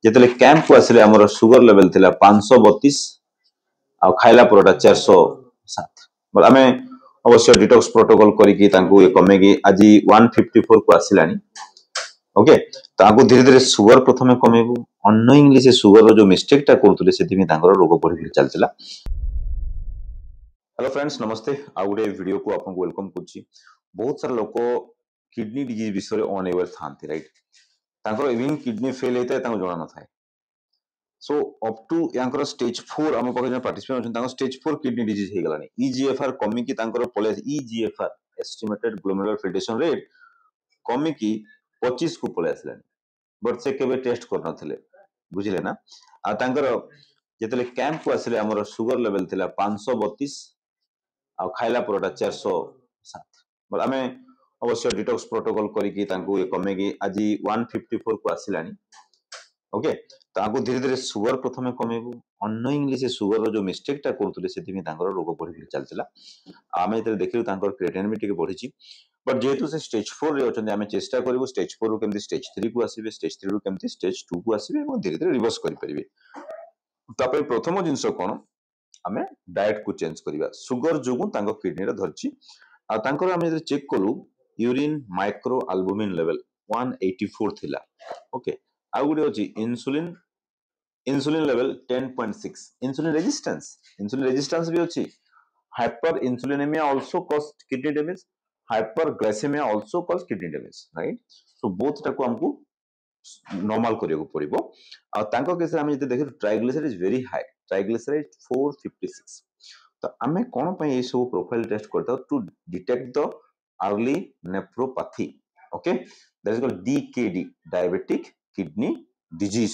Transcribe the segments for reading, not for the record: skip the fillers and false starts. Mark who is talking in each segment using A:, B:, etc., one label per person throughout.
A: ଯେତେବେଳେ କ୍ୟାମ୍ପକୁ ଆସିଲେ ଆମର ସୁଗର ଲେଭେଲ ଥିଲା 532 ଆଉ ଖାଇଲା ପରଟା 407 ଆମେ ଅବଶ୍ୟ ଡିଟକ୍ସ ପ୍ରୋଟୋକଲ କରିକି ତାଙ୍କୁ କମେଇକି ଆଜି 154 କୁ ଆସିଲାଣି। ଓକେ, ତାଙ୍କୁ ଧୀରେ ଧୀରେ ସୁଗର ପ୍ରଥମେ କମେଇବୁ। ଅନନୋଇଂଲି ସେ ସୁଗରର ଯୋଉ ମିଷ୍ଟେକଟା କରୁଥିଲେ ସେଥିପାଇଁ ତାଙ୍କର ରୋଗ ବଢି ଚାଲିଥିଲା। हेलो फ्रेंड्स, नमस्ते। आउ गोटे वीडियो को आपको वेलकम करछि। बहुत सारा लोक किडनी डिजीज विषय अनअवेयर थांती, राइट? तांकर इवन किडनी फेल होता है तांको जणा न थाए। सो अप टू यांकर स्टेज 4 हम पहिले पार्टिसिपेट होछन तांको स्टेज 4 किडनी डिजीज हे गलानी। ईजीएफआर कमी की तांकर पले EGFR estimated glomerular filtration rate कमी की 25 को पले आसलानी। बट से केबे टेस्ट कर नथिले, बुझिले ना? आ तांकर जेतले कैंप को आसिले हमर सुगर लेवल थिला 532 ଆଉ ଖାଇଲା ପରଟା 407 ଆମେ ଅବଶ୍ୟ ଡିଟକ୍ସ ପ୍ରୋଟୋକଲ କରିକି ତାଙ୍କୁ କମେଇକି ଆଜି 154 କୁ ଆସିଲାଣି। ଓକେ, ତାଙ୍କୁ ଧୀରେ ଧୀରେ ସୁଗର ପ୍ରଥମେ କମେଇବୁ। ଅନନୋଇଂଲି ସେ ସୁଗରର ଯୋଉ ମିଷ୍ଟେକଟା କରୁଥିଲେ ସେଥିପାଇଁ ତାଙ୍କର ରୋଗ ବଢି ଚାଲିଥିଲା। ଆମେ ଯେତେବେଳେ ଦେଖିଲୁ ତାଙ୍କର କ୍ରିଏଟିନିନ୍ ବି ଟିକେ ବଢିଛି। बट जेहेतु से स्टेज 4 रे अछन आमे चेष्टा करिवो स्टेज 4 रु केमति स्टेज 3 को आसीबे, स्टेज 3 रु केमति स्टेज 2 को आसीबे और धीरे धीरे रिवर्स करि परिबे। तापर प्रथम जिंस कोन आमे डाइट को चेंज करिबा। सुगर जोगु तांको किडनी रे धरची आ तांकर आमे जे चेक कलु यूरिन माइक्रो अल्बुमिन लेवल 184 थिला। ओके, आ गुडी अछि insulin insulin level 10.6। Insulin resistance भी अछि। Hyper insulinaemia also cause kidney damage, hyperglycaemia also cause kidney damage, right? So both टाको हमकु नॉर्मल करियो पड़िबो। आ तांको केस हम जते देखि triglyceride is very high, triglyceride 456। तो आमे कोन पय ए सब प्रोफाइल टेस्ट करता to detect the early nephropathy. Okay, that is called DKD, diabetic kidney disease.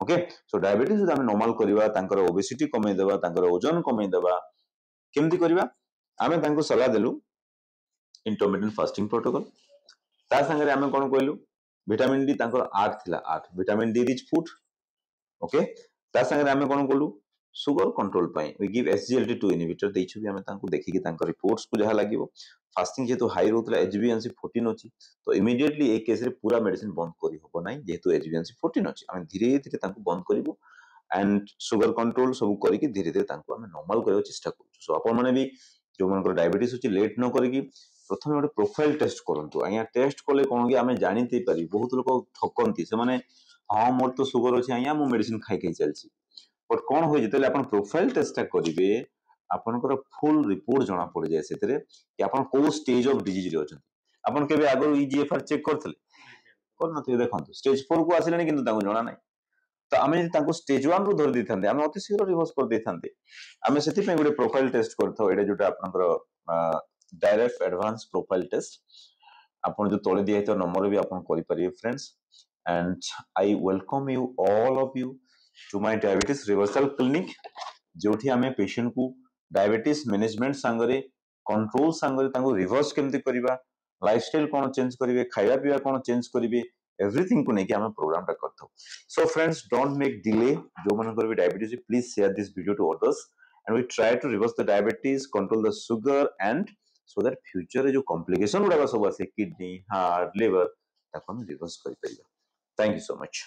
A: Okay, so diabetes जो आमे नॉर्मल करिवा, तांकर ओबेसिटी कमे देबा, तांकर वजन कमे देबा, केमति करिवा? आमे तांको सलाह देलु इंटरमिटेंट फास्टिंग प्रोटोकॉल। ता संगे आमे कोन कहलु विटामिन डी तांकर 8 थिला, 8 vitamin D rich food. Okay, ता संगे आमे कोन कहलु सुगर कंट्रोल पाई वी गिव SGLT2 इनहिबिटर देइछु भी हमें तांको देखि तांको रिपोर्ट्स को जहा लागिवो। फास्टिंग जेतु हाई रहउतला HbA1c 14 अछि, तो इमीडिएटली ए केस रे पूरा मेडिसिन बंद करि होबो नै, जेतु HbA1c 14 अछि हमें धीरे धीरे तांको बंद करिवो एंड सुगर कंट्रोल सब करी कि धीरे धीरे तांको हमें नॉर्मल करबा चेष्टा करू। सो अपन माने भी जो मनकर डायबिटीज अछि लेट न करी प्रथम गोटे प्रोफाइल टेस्ट करंतु। आया टेस्ट कले कोन कि हमें जानिते पारि बहुत लोक ठकंती से माने हां मोर तो सुगर अछि आया मु मेडिसिन खाइ खाइ चलछि। बट कोन होय जते अपन प्रोफाइल टेस्ट करिवे आपनकर फुल रिपोर्ट जना पड़ जाय सेतरे कि आपन को स्टेज ऑफ डिजीज रे अछन। आपन केबे आगो ईजीएफआर चेक करथले कोन नथि देखंतु स्टेज 4 को आसिलेनी किंतु ताको जणा नै। तो आमे ताको स्टेज 1 रु धरि दैथांते आमे अति शीघ्र रिवर्स कर दैथांते। आमे सेति पे गोटे प्रोफाइल टेस्ट करथौ एडा जोटा आपनकर डायरेक्ट एडवांस प्रोफाइल टेस्ट आपन जो तोले दिया तो नंबर भी आपन करि परिबे friends. And I welcome you all of you to my diabetes reversal clinic, जोठी आमे पेशेंट को डायबिटीज मैनेजमेंट संगरे कंट्रोल संगरे ताको रिवर्स केमति करिबा, लाइफस्टाइल कोन चेंज करिवे, खाइबा पिबा कोन चेंज करिवे, एवरीथिंग को नेकी आमे प्रोग्राम टा करथौ। So friends don't make delay, जो मनकर भी diabetes please share this video to others and we try to reverse the diabetes, control the sugar and so that future रे जो complication गुडा सब आसे किडनी, हार्ट, लिवर ताको हम रिवर्स करि परिबा। Thank you so much.